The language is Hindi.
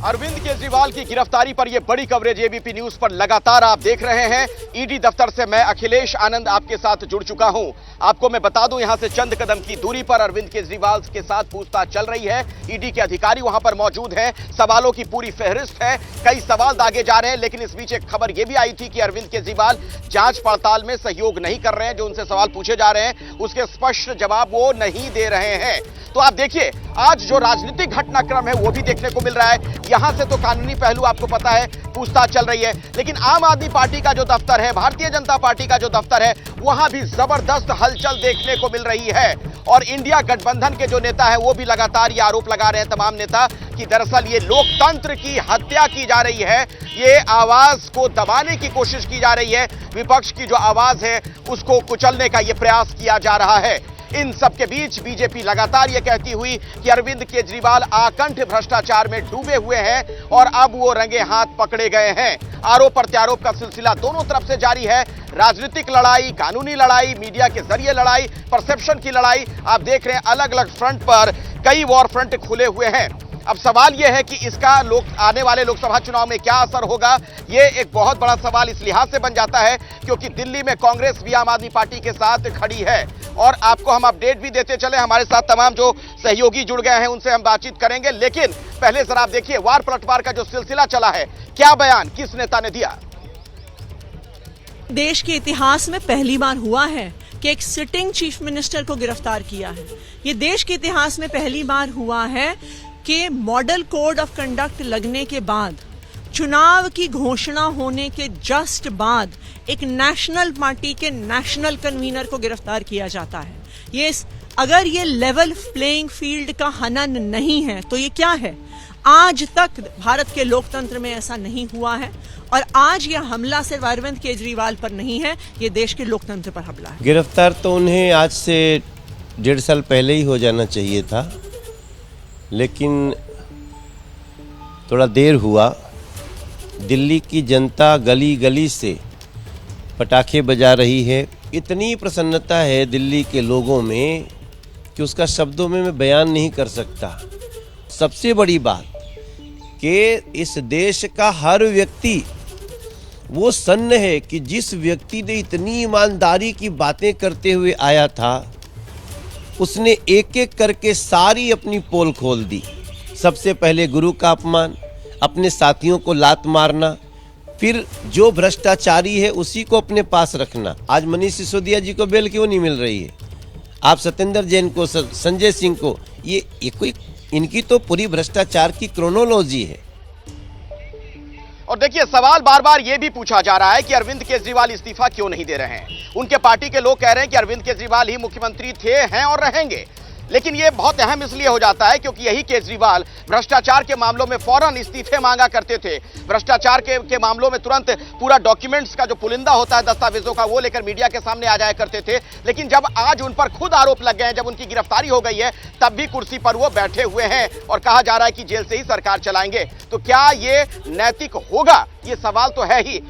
अरविंद केजरीवाल की गिरफ्तारी पर यह बड़ी कवरेज एबीपी न्यूज पर लगातार आप देख रहे हैं। ईडी दफ्तर से मैं अखिलेश आनंद आपके साथ जुड़ चुका हूं। आपको मैं बता दूं, यहां से चंद कदम की दूरी पर अरविंद केजरीवाल के साथ पूछताछ चल रही है। ईडी के अधिकारी वहां पर मौजूद हैं। सवालों की पूरी फहरिस्त है, कई सवाल दागे जा रहे हैं। लेकिन इस बीच एक खबर यह भी आई थी कि अरविंद केजरीवाल जांच पड़ताल में सहयोग नहीं कर रहे हैं। जो उनसे सवाल पूछे जा रहे हैं उसके स्पष्ट जवाब वो नहीं दे रहे हैं। तो आप देखिए, आज जो राजनीतिक घटनाक्रम है वो भी देखने को मिल रहा है। यहां से तो कानूनी पहलू आपको पता है, पूछताछ चल रही है, लेकिन आम आदमी पार्टी का जो दफ्तर है, भारतीय जनता पार्टी का जो दफ्तर है, वहां भी जबरदस्त हलचल देखने को मिल रही है। और इंडिया गठबंधन के जो नेता है वो भी लगातार ये आरोप लगा रहे हैं, तमाम नेता, कि दरअसल ये लोकतंत्र की हत्या की जा रही है। ये आवाज को दबाने की कोशिश की जा रही है। विपक्ष की जो आवाज है उसको कुचलने का ये प्रयास किया जा रहा है। इन सब के बीच बीजेपी लगातार यह कहती हुई कि अरविंद केजरीवाल आकंठ भ्रष्टाचार में डूबे हुए हैं और अब वो रंगे हाथ पकड़े गए हैं। आरोप प्रत्यारोप का सिलसिला दोनों तरफ से जारी है। राजनीतिक लड़ाई, कानूनी लड़ाई, मीडिया के जरिए लड़ाई, परसेप्शन की लड़ाई, आप देख रहे हैं अलग अलग फ्रंट पर कई वॉर फ्रंट खुले हुए हैं। अब सवाल यह है कि इसका आने वाले लोकसभा चुनाव में क्या असर होगा। यह एक बहुत बड़ा सवाल इस लिहाज से बन जाता है क्योंकि दिल्ली में कांग्रेस भी आम आदमी पार्टी के साथ खड़ी है। और आपको हम अपडेट भी देते चले, हमारे साथ तमाम जो सहयोगी जुड़ गए हैं उनसे हम बातचीत करेंगे। लेकिन पहले जरा आप देखिए, वार पलटवार का जो सिलसिला चला है, क्या बयान किस नेता ने दिया। देश के इतिहास में पहली बार हुआ है कि एक सिटिंग चीफ मिनिस्टर को गिरफ्तार किया है। ये देश के इतिहास में पहली बार हुआ है कि मॉडल कोड ऑफ कंडक्ट लगने के बाद, चुनाव की घोषणा होने के जस्ट बाद, एक नेशनल पार्टी के नेशनल कन्वीनर को गिरफ्तार किया जाता है। अगर ये लेवल प्लेइंग फील्ड का हनन नहीं है तो ये क्या है? आज तक भारत के लोकतंत्र में ऐसा नहीं हुआ है और आज यह हमला सिर्फ अरविंद केजरीवाल पर नहीं है, ये देश के लोकतंत्र पर हमला है। गिरफ्तार तो उन्हें आज से 1.5 साल पहले ही हो जाना चाहिए था, लेकिन थोड़ा देर हुआ। दिल्ली की जनता गली गली से पटाखे बजा रही है। इतनी प्रसन्नता है दिल्ली के लोगों में कि उसका शब्दों में मैं बयान नहीं कर सकता। सबसे बड़ी बात कि इस देश का हर व्यक्ति वो सन्न है कि जिस व्यक्ति ने इतनी ईमानदारी की बातें करते हुए आया था, उसने एक एक करके सारी अपनी पोल खोल दी। सबसे पहले गुरु का अपमान, अपने साथियों को लात मारना, फिर जो भ्रष्टाचारी है उसी को अपने पास रखना। आज मनीष सिसोदिया जी को बेल क्यों नहीं मिल रही है? आप सत्येंद्र जैन को, संजय सिंह को, ये कोई, इनकी तो पूरी भ्रष्टाचार की क्रोनोलॉजी है। और देखिए, सवाल बार बार यह भी पूछा जा रहा है कि अरविंद केजरीवाल इस्तीफा क्यों नहीं दे रहे हैं। उनके पार्टी के लोग कह रहे हैं कि अरविंद केजरीवाल ही मुख्यमंत्री थे, हैं और रहेंगे। लेकिन यह बहुत अहम इसलिए हो जाता है क्योंकि यही केजरीवाल भ्रष्टाचार के मामलों में फौरन इस्तीफे मांगा करते थे। भ्रष्टाचार के मामलों में तुरंत पूरा डॉक्यूमेंट्स का जो पुलिंदा होता है, दस्तावेजों का, वो लेकर मीडिया के सामने आ जाया करते थे। लेकिन जब आज उन पर खुद आरोप लग गए हैं, जब उनकी गिरफ्तारी हो गई है, तब भी कुर्सी पर वो बैठे हुए हैं और कहा जा रहा है कि जेल से ही सरकार चलाएंगे। तो क्या ये नैतिक होगा? ये सवाल तो है ही।